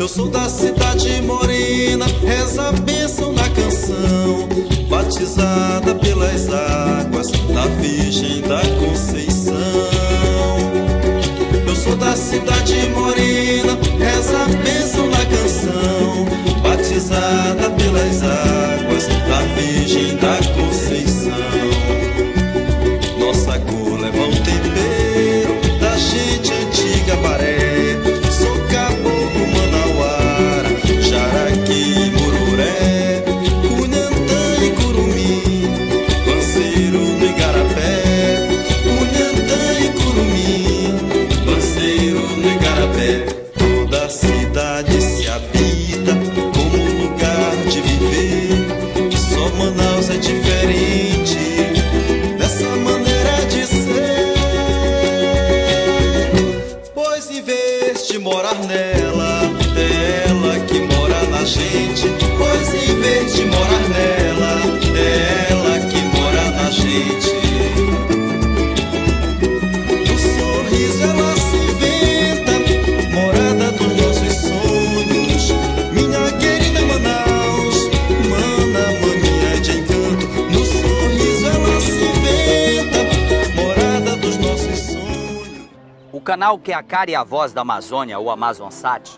Eu sou da cidade morena, reza a bênção na canção, batizada pelas águas da Virgem da Conceição. Eu sou da cidade morena, reza a bênção na canção, batizada pelas águas da Virgem da Conceição. Nossa cor leva um tempero da gente antiga Paré. Sou caboclo manauara, jaraqui, mururé, cunhantã e curumim, panceiro no igarapé. Cunhantã e curumim, panceiro no igarapé. Toda a cidade se habita como lugar de viver, e só Manaus é diferente dessa maneira de ser. Pois em vez de morar nela, é ela que mora na gente. Pois em vez de morar nela, é ela que mora na gente. No sorriso ela se inventa, morada dos nossos sonhos. Minha querida Manaus, mana, maninha de encanto. No sorriso ela se inventa, morada dos nossos sonhos. O canal que é a cara e a voz da Amazônia, o Amazonsat,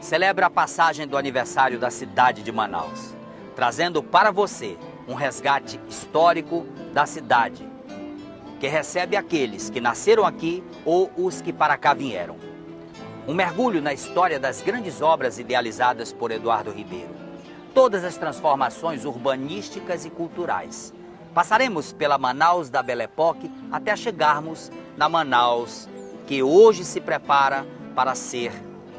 celebra a passagem do aniversário da cidade de Manaus, trazendo para você um resgate histórico da cidade, que recebe aqueles que nasceram aqui ou os que para cá vieram. Um mergulho na história das grandes obras idealizadas por Eduardo Ribeiro. Todas as transformações urbanísticas e culturais. Passaremos pela Manaus da Belle Époque até chegarmos na Manaus que hoje se prepara para ser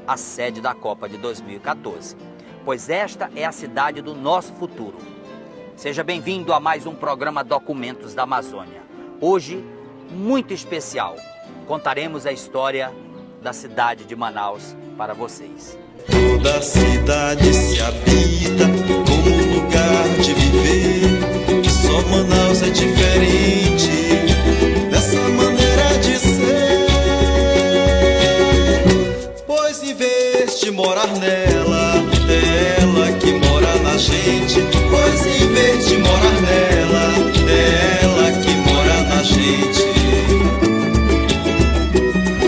a sede da Copa de 2014. Pois esta é a cidade do nosso futuro. Seja bem-vindo a mais um programa Documentos da Amazônia. Hoje, muito especial, contaremos a história da cidade de Manaus para vocês. Toda a cidade se habita como lugar de viver, e só Manaus é diferente dessa maneira de ser. Pois em vez de morar nela, é ela que mora na gente. Pois em vez de morar nela, é ela que mora na gente.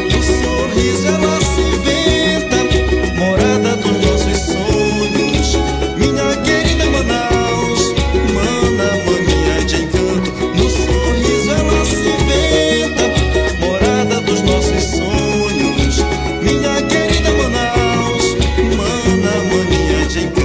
No sorriso ela se inventa, morada dos nossos sonhos. Minha querida Manaus, mana, maninha de encanto. No sorriso ela se inventa, morada dos nossos sonhos. Minha querida Manaus, mana, maninha de encanto.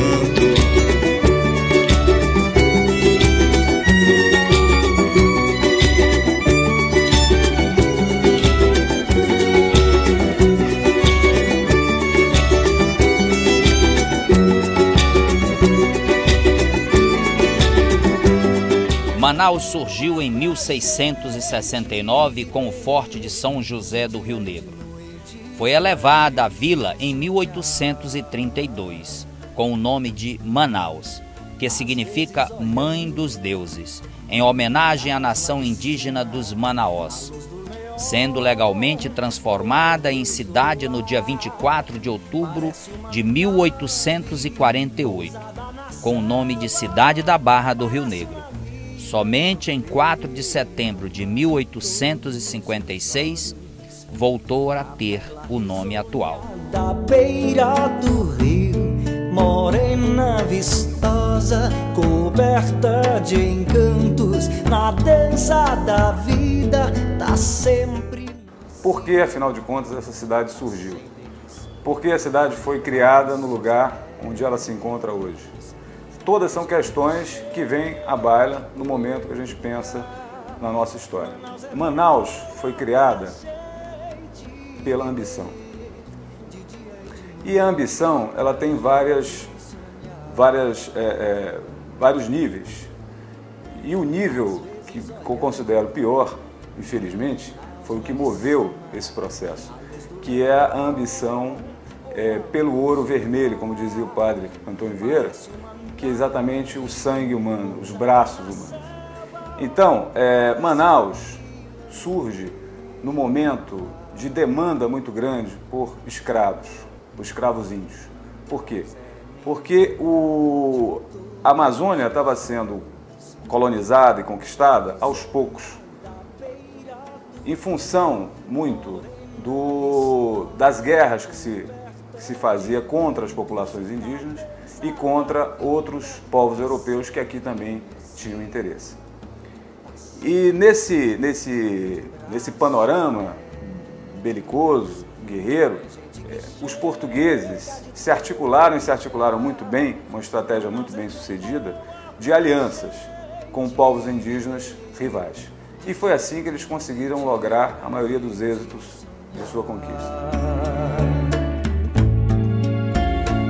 Manaus surgiu em 1669 com o Forte de São José do Rio Negro. Foi elevada a vila em 1832, com o nome de Manaus, que significa Mãe dos Deuses, em homenagem à nação indígena dos Manaós, sendo legalmente transformada em cidade no dia 24 de outubro de 1848, com o nome de Cidade da Barra do Rio Negro. Somente em 4 de setembro de 1856, voltou a ter o nome atual. Da beira do rio, morena vistosa, coberta de encantos, na dança da vida, tá sempre... Por que, afinal de contas, essa cidade surgiu? Por que a cidade foi criada no lugar onde ela se encontra hoje? Todas são questões que vêm à baila no momento que a gente pensa na nossa história. Manaus foi criada pela ambição. E a ambição, ela tem vários níveis. E o nível que eu considero pior, infelizmente, foi o que moveu esse processo, que é a ambição pelo ouro vermelho, como dizia o padre Antônio Vieira, que é exatamente o sangue humano, os braços humanos. Então, Manaus surge no momento de demanda muito grande por escravos índios. Por quê? Porque a Amazônia estava sendo colonizada e conquistada aos poucos, em função muito das guerras que se fazia contra as populações indígenas e contra outros povos europeus que aqui também tinham interesse. E nesse panorama belicoso, guerreiro, os portugueses se articularam muito bem, uma estratégia muito bem sucedida, de alianças com povos indígenas rivais. E foi assim que eles conseguiram lograr a maioria dos êxitos de sua conquista.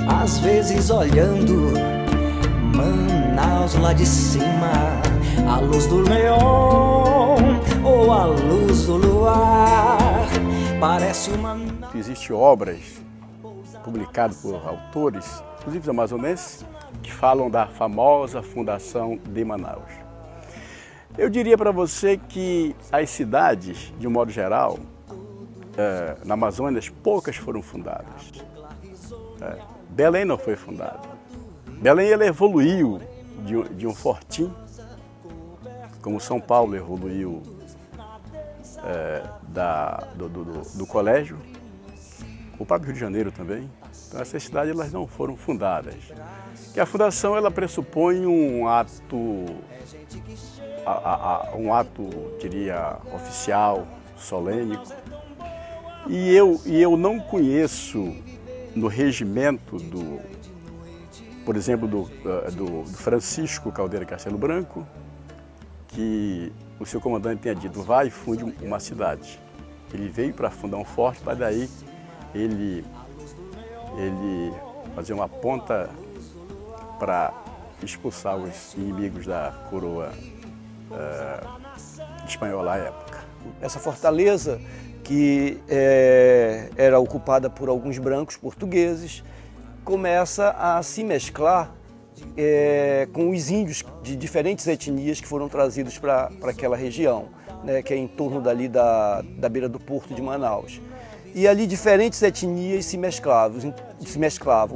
Às vezes olhando Manaus lá de cima, a luz do neon ou a luz do luar, parece uma... Existem obras publicadas por autores, inclusive amazonenses, que falam da famosa fundação de Manaus. Eu diria para você que as cidades, de um modo geral, na Amazônia, poucas foram fundadas. Belém não foi fundada. Belém ela evoluiu de um fortim, como São Paulo evoluiu do colégio, o próprio Rio de Janeiro também. Então essas cidades elas não foram fundadas. E a fundação ela pressupõe um ato, diria, oficial, solene. E eu não conheço no regimento por exemplo, do Francisco Caldeira Castelo Branco, que o seu comandante tenha dito, vai e funde uma cidade. Ele veio para fundar um forte, para daí ele fazer uma ponta para expulsar os inimigos da coroa espanhola à época. Essa fortaleza que era ocupada por alguns brancos portugueses, começa a se mesclar com os índios de diferentes etnias que foram trazidos para aquela região, né, que é em torno dali da beira do porto de Manaus. E ali diferentes etnias se mesclavam.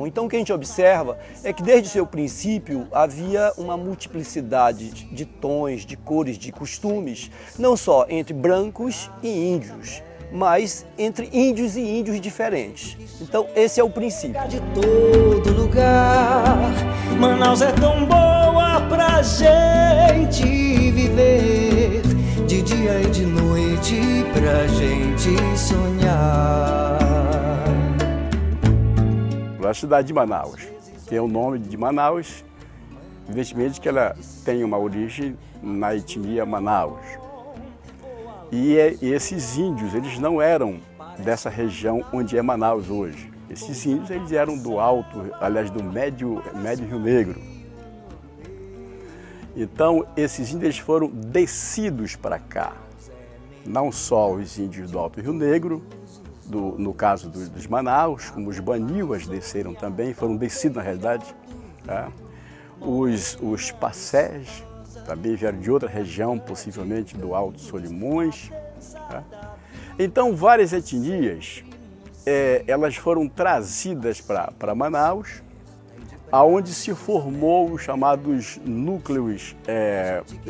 Então o que a gente observa é que desde o seu princípio havia uma multiplicidade de tons, de cores, de costumes, não só entre brancos e índios, mas entre índios e índios diferentes. Então esse é o princípio. De todo lugar, Manaus é tão boa pra gente viver, de dia e de noite pra gente sonhar. A cidade de Manaus tem o nome de Manaus, evidentemente que ela tem uma origem na etnia Manaus. E esses índios, eles não eram dessa região onde é Manaus hoje. Esses índios, eles eram do alto, aliás, do médio Rio Negro. Então, esses índios eles foram descidos para cá. Não só os índios do Alto Rio Negro, no caso dos Manaus, como os Baniuas desceram também, foram descidos na realidade. Tá? Os Passés também vieram de outra região, possivelmente do Alto Solimões. Tá? Então, várias etnias, elas foram trazidas para Manaus, aonde se formou os chamados núcleos,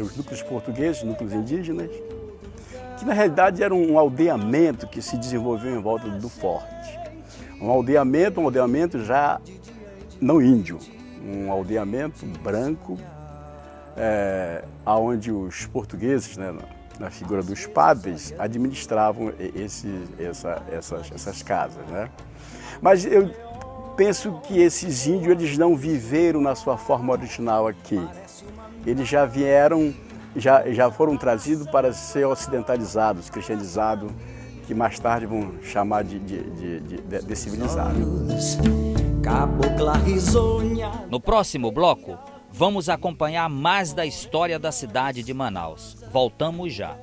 os núcleos portugueses, núcleos indígenas, que na realidade era um aldeamento que se desenvolveu em volta do forte. Um aldeamento já não índio, um aldeamento branco, aonde os portugueses, né, na figura dos padres, administravam essas casas, né? Mas eu penso que esses índios eles não viveram na sua forma original aqui. Eles já vieram, já foram trazidos para ser ocidentalizados, cristianizados, que mais tarde vão chamar de civilizados. No próximo bloco, vamos acompanhar mais da história da cidade de Manaus. Voltamos já.